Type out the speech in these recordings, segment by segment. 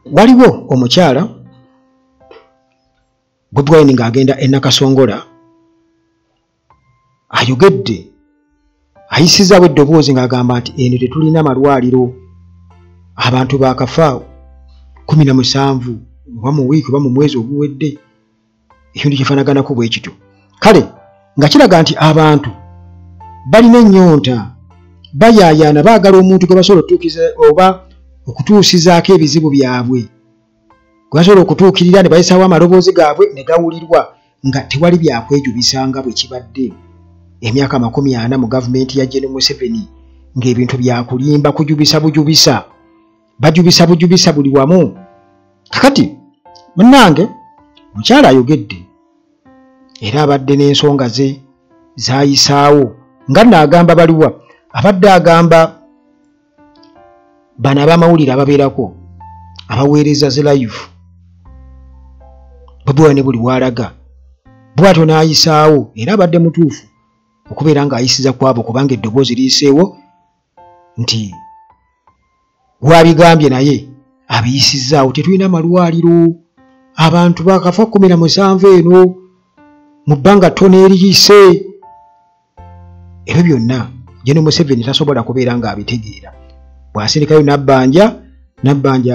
waliwo omukyala Bobi Wine ng'agenda e Nakasongola ayogedde ayisizaawo eddoboozi ng'agamba nti eno tetulina malwaliro abantu baakafa 17 oba mu wiiki oba mu mwezi oguwedde ekintu kifaanaganako bwe kityo kale nga kiraga nti abantu balina ennyonta bayaayaana baagala omuntu gwe basobola okutuukiza oba okutuusizaako ebizibu byabwe gwe basobola okutuukirira ne bayisaawo amaloboozi gaabwe ne gawulirwa nga tewali byakwejubisanga bwe kibadde emyaka 40 mu gavumenti ya General Museveni ng'ebintu byakulimba kujubisa bujubisa buli wamu. Kakati munnange mukyala ayogedde era abadde n'ensonga ze zaayisaawo nga n'agamba baliwa abadde agamba bano ab'amawulire ababeerako abaweereza ze live Bobi Wine buli walaga bw'atyo n'ayisaawo era abadde mutuufu okubeera ng'ayisiza kwabo kubanga eddoboozi liyiseewo nti wabigambye naye abiyisizaawo tetulina malwaliro abantu bakafa 17 eno mu bbanga ttono eriyise ebyo byonna General Museveni tasobola kubeera ng'abitegeera bw'asirikayo nabbanja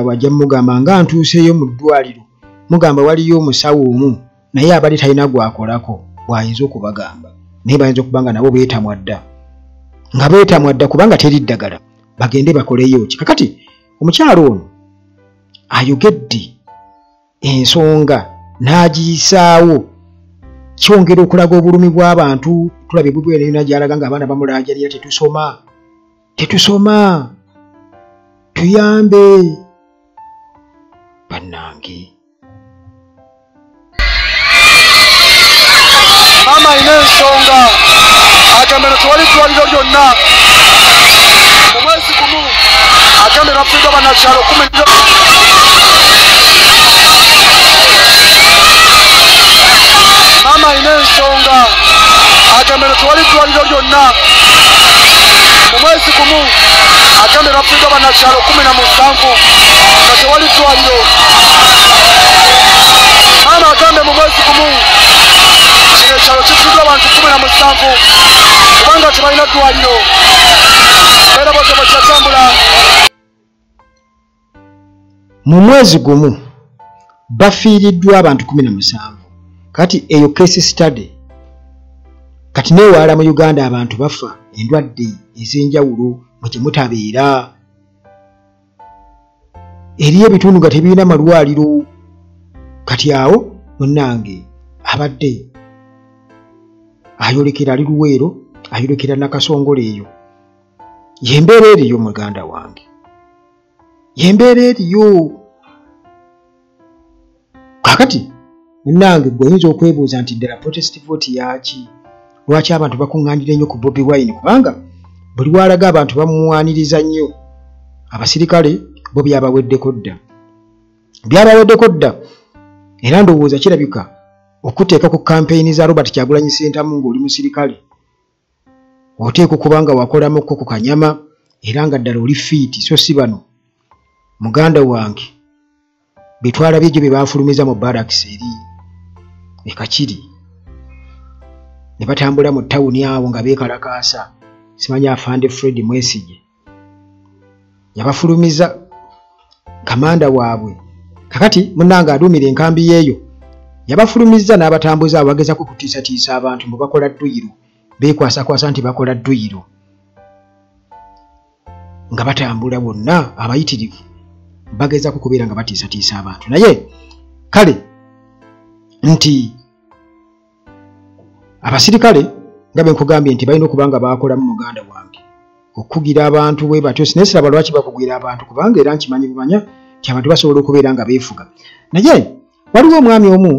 bw'ajja mugamba nga ntuuseeyo mu ddwaliro mugamba waliyo omusawo omu naye abadde talina gwakolako bw'ayinza okubagamba naye bayinza okuba nga nabo beetamwa dda kubanga teri ddagala bagende bakoleyo ki. Kakati omukyalo ono ayogedde ensonga n'agiyisaawo kyongera okulaga obulumi bw'abantu tulabye Bobi Wine yonna gy'alaga ng'abaana bamulaajalira tetusoma tuyambe bannange. Mama ina ensonga agambira tewali ddwaliro lyonna mu mwezi gumu agambira bafiddwa bannakyalo 10. Mama ina ensonga agambira tewali ddwaliro lyonna mu mwezi gumu agambira bafiddwa bannakyalo 17 nga tewali ddwaliro. Mama agambe mu mwezi gumu kino ekyalo kifiddwa abantu 17 kubanga tebalina ddwaliro era bose bakyatambula. Mu mwezi gumu bafiiriddwa abantu 17 kati eyo case study kati neewaala mu Uganda abantu bafa endwadde ez'enjawulo mwe gye mutabeera eriyo ebitundu nga tebirina malwaliro kati awo munnange abadde ayolekera ali Luweero ayolekera Nakasongola eyo yembeera eriyo muganda wange yembeera eriyo. Kakati munnange gweyinza okwebuuza nti ddala protest vote yaki lwaki abantu bakuŋŋaanira ennyo ku Bobi Wine kubanga buli walaga abantu bamuwaaniriza nnyo abasirikale bo byabaweddeko dda era ndowooza kirabika okuteeka ku kampeyini za Robert Kyagulanyi Ssentamu ng'oli musirikale oteeka okubanga wakolamukko ku kanyama era nga ddala oli fiiti so si bano muganda wange bitwala by'egyo bye baafulumiza mu barracks eri ekakiri ne batambula mu ttawuni awo nga beekalakaasa simanya afande Fred Mwesigye yabafulumiza kamanda waabwe. Kakati munnange aduumira enkambi yeeyo yabafulumiza n'abatambuza abo bagezako kutiisatiisa abantu mu bakola dduyiro beekwasakwasa nti bakola dduyiro nga batambula bonna abayitirivu bagezako kubeera nga batiisatiisa abantu naye kale nti abasirikale nga bwe nkugambye nti balina okuba nga baakolamu muganda wange okugira abantu bwe batyo sinesiraba lwaki bakugwira abantu kubanga era nkimanyi bumanya nti abantu basobola okubeera nga beefuga. Naye waliwo omwami omu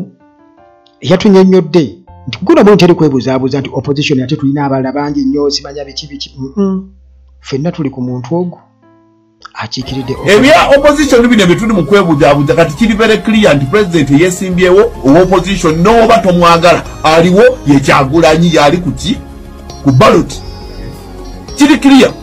eyatunnyonnyodde nti kugula mu nteri kwebuuzaabuuza nti opposition ate tulina abalala bangi nnyo simanya biki ffenna tuli ku muntu ogwo akiikiridde ebya opposition bino bye tuli mu kwebuuzaabuuza kati kiri very clear nti president yeesimbyewo opposition n'oba tomwagala aliwo ye Kyagulanyi yali kuki ku ballot kiri clear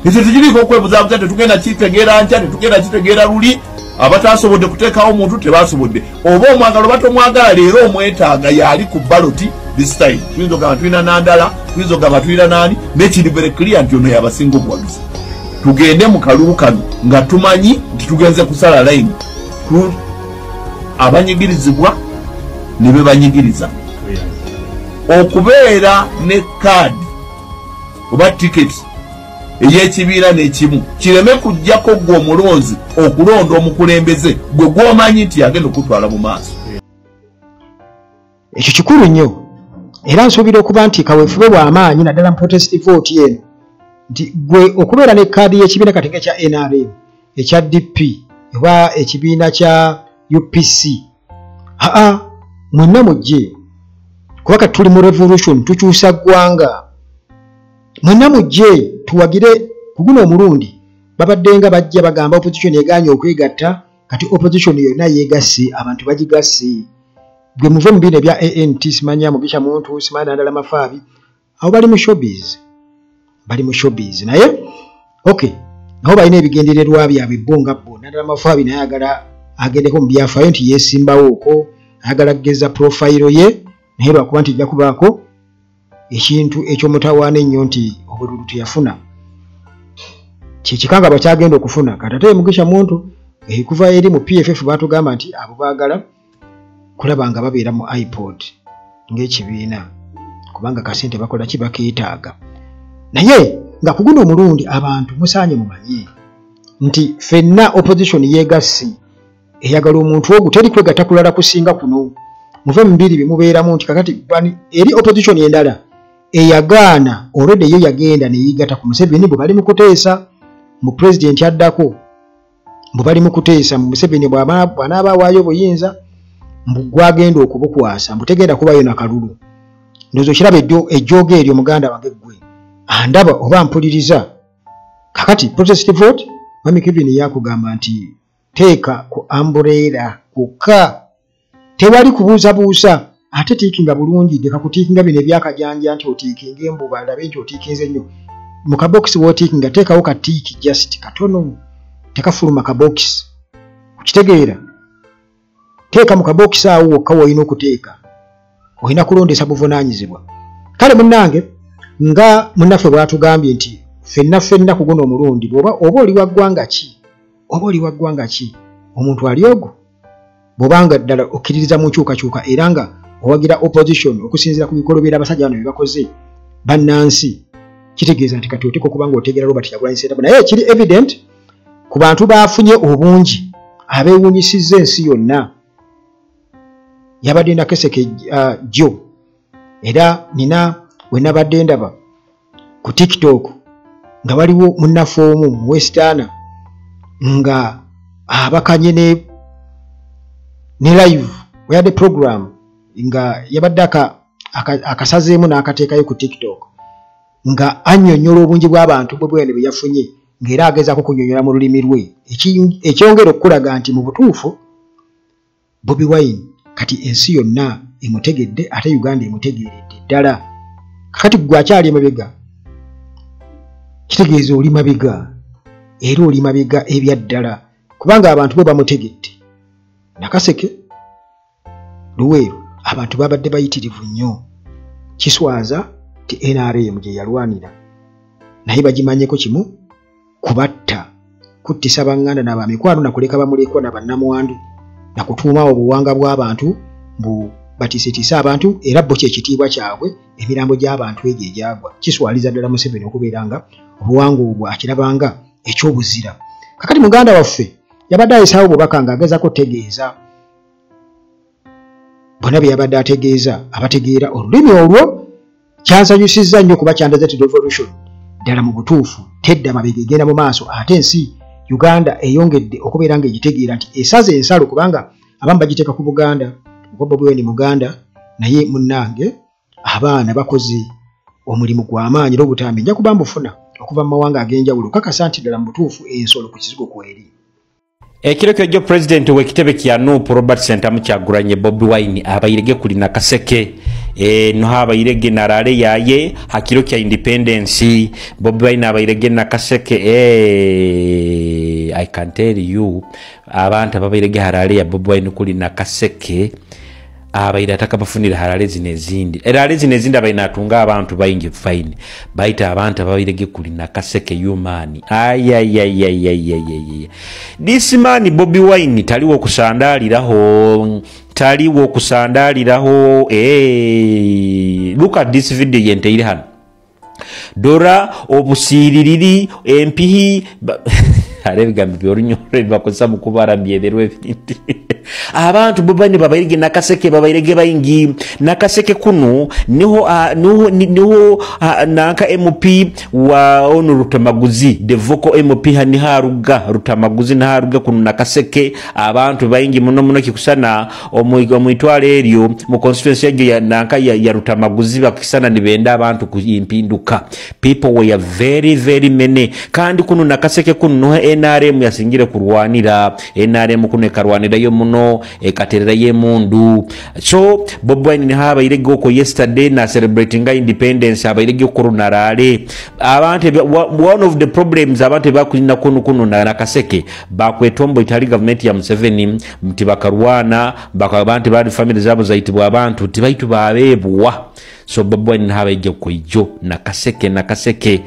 ekyo tekiriko okwebuuzaabuuza tetugenda kitegeera nkya tetugenda kitegeera luli abatasobodde kuteekawo omuntu tebasobodde oba omwagalo batomwagala leero omwetaaga yali ku baloti this time tuyinza ogamba tulina nandala tuyinza ogamba tulina nani nekiri very clear nti ono yabasinga obuwagizi tugende mu kalulu kano nga tumanyi nti tugenze kusala line abanyigirizibwa ne be banyigiriza okubeera ne kaadi oba tiketi ey'ekibiina n'ekimu kireme kujjako gwe omulonzi okulonda omukulembeze gwe gw'omanyi nti yagenda okutwala mu maaso. Ekyo kikulu nnyo era nsuubira okuba nti kaweefube bw'amaanyi naddala mu protest vote eno nti gwe okubeera ne kaadi y'ekibiina kati ekya NRM ekya DP oba ekibiina kya UPC mwenna mujje kuba kati tuli mu revolution tukyusa ggwanga mwenna mujje tuwagire ku guno omulundi babaddenga bajja bagamba opposition egaanye okwegatta kati opposition yonna yeegasse abantu bagigasse gwe muve mu biina ebya ANT simanya Mugisha Muntu simanya Nandala Mafaabi abo bali mu showbiz naye okay nabo balina ebigendererwa byabwe bonga bo Nandala Mafaabi naye ayagala agendeko mu byafaayo nti yeesimbawo okwo ayagala kugeza profile ye naye lwakuba nti ijja kubaako ekintu ekyomutawaana ennyo nti obululu teyafuna kyekikanga bakyagenda okufuna kati ate Mugisha Muntu kuva eri mu PFF batugamba nti abo baagala kulaba nga babeera mu iPod ng'ekibiina kubanga kasente bakola ki bakeetaaga naye nga ku guno omulundi abantu musaanye mumanye nti ffenna opposition yeegasse eyagala omuntu ogwo teri kwegatta kulala kusinga kuno muve mu bibiri bimubeeramu nti kakati eri opposition endala eyagaana already yo yagenda neyigatta ku Museveni bwe bali mu kuteesa mu president addako bwe bali mu kuteesa mu Museveni bw'anaaba awaayo obuyinza gwagenda okubukwasa mbutegenda kubayo nakalulu ndozo kiraba ejjooga eryo muganda wange ggwe andaba oba mpuliriza kakati protest vote Mami Kevin yakugamba nti teeka ku umbrella kuka tewali kubuusabuusa ate tiikinga bulungi deka kutiikinga bino ebyakajanja nti otiikinga embuba alabe nti otiikinze nnyo mu kabokisi wootiikinga teekawo katiiki just katono tekafuluma kabokisi okitegeera teeka mu kabokisi awo wokka woolina okuteeka olina kulondesa buvunaanyizibwa kale munnange nga munnaffe bw'atugambye nti ffenna ku guno omulundi oba oli wa ggwanga ki omuntu ali ogwo bw'obanga ddala okkiririza mu nkyukakyuka era nga owagira opposition okusinziira ku bikolobera abasajja bano bye bakoze bannansi kitegeeza nti kati oteeka okuba nga otegeera Robert Kyagulanyi Ssentamu naye kiri evident ku bantu baafunye obungi abeewuunyisizza ensi yonna yabadde Nakeseke jo era nina we nabadde ndaba ku TikTok nga waliwo munnaffe omu mu Westana nga abakanye ne live we had a program nga yabadde akasazeemu n'akateekayo ku TikTok nga annyonnyola obungi bw'abantu bwe bwe yafunye ng'era agezaako kunnyonnyola mu lulimi lwe ekyongera okukulaga nti mu butuufu Bobi Wine kati ensi yonna emutegedde ate Uganda emutegeeredde ddala kakati gwe akyali emabega kitegeeza oli mabega era oli mabega ebya ddala kubanga abantu bwe bamutegedde Nakaseke Luweero abantu babadde bayitirivu nnyo kiswaza ti NRM gye yalwanira naye bagimanyeko kimu kubatta kuttisa banganda n'abamikwano nakuleka bamulekwa n'abannamwandu nakutuuma obuwanga bw'abantu mbu batiisetiisa abantu era bo kyekitiibwa kyabwe emirambo gy'abantu egyo egyagwa kiswaliza ddala Museveni okubeera nga obuwanga obwo akirabanga ekyobuzira kakati muganda waffe yabadde ayisaawo bubaka ng'agezaako tegeeza bonna bye yabadde ategeeza abategeera olulimi olwo kyansanyusizza nnyo kuba kyandaze ti revolution ddala mu butuufu tedda mabega egenda mu maaso ate ensi Uganda eyongedde okubeera ng'egitegeera nti esaze ensalo kubanga abamu bagiteeka ku Buganda kuba Bobi Wine Muganda naye munnange abaana bakoze omulimu gw'amaanyi n'obutambi nja kuba mbufuna okuva mu mawanga ag'enjawulo kakasa nti ddala mu butuufu ensolo ku kizigo kweri. Ekireko kyo president w'ekitebe kya Nuupu Robert Ssentamu Kyagulanyi Bobi Wine abayirege kuli Nakaseke no abairege narale yaye hakiro kya independence Bobi Wine abairege nakaseke I can tell you abantu abairege harale ya Bobi Wine kuli nakaseke abaira atakabafunira harale zinezindi harale zinezindi abaina atunga abantu bayingi fine baita abantu abairege kuli nakaseke human this man Bobi Wine taliwo kusandaliraho look at this video yenteire hano Dora obusiririri empihi arebigambi byorunyorere bakosa mukubara byeberwe binti abantu bobani babayirige nakaseke babayirige bayingi nakaseke kuno niho nanka MP wa onu Rutamaguzi the vocal MP hani haruga Rutamaguzi na haruga kuno nakaseke abantu bayingi muno kikusana omwitwale eryo mu constituency ya nanka ya Rutamaguzi bakisana nibenda abantu kuyimpinduka people were very many kandi kuno nakaseke kuno NRM yasingire kurwanira NRM kuno karwanira yo muno ekaterera ye mundu so Bobi Wine ni haba irege uko yesterday na celebrating independence haba irege uko runarale abantu one of the problems abantu bakulina kuno na nakaseke bakwetombo itali government ya Museveni mtibakarwana bakabantu badi family zabo zaitibwa abantu tibaitu babebwa so Bobi Wine haba irege uko ijo nakaseke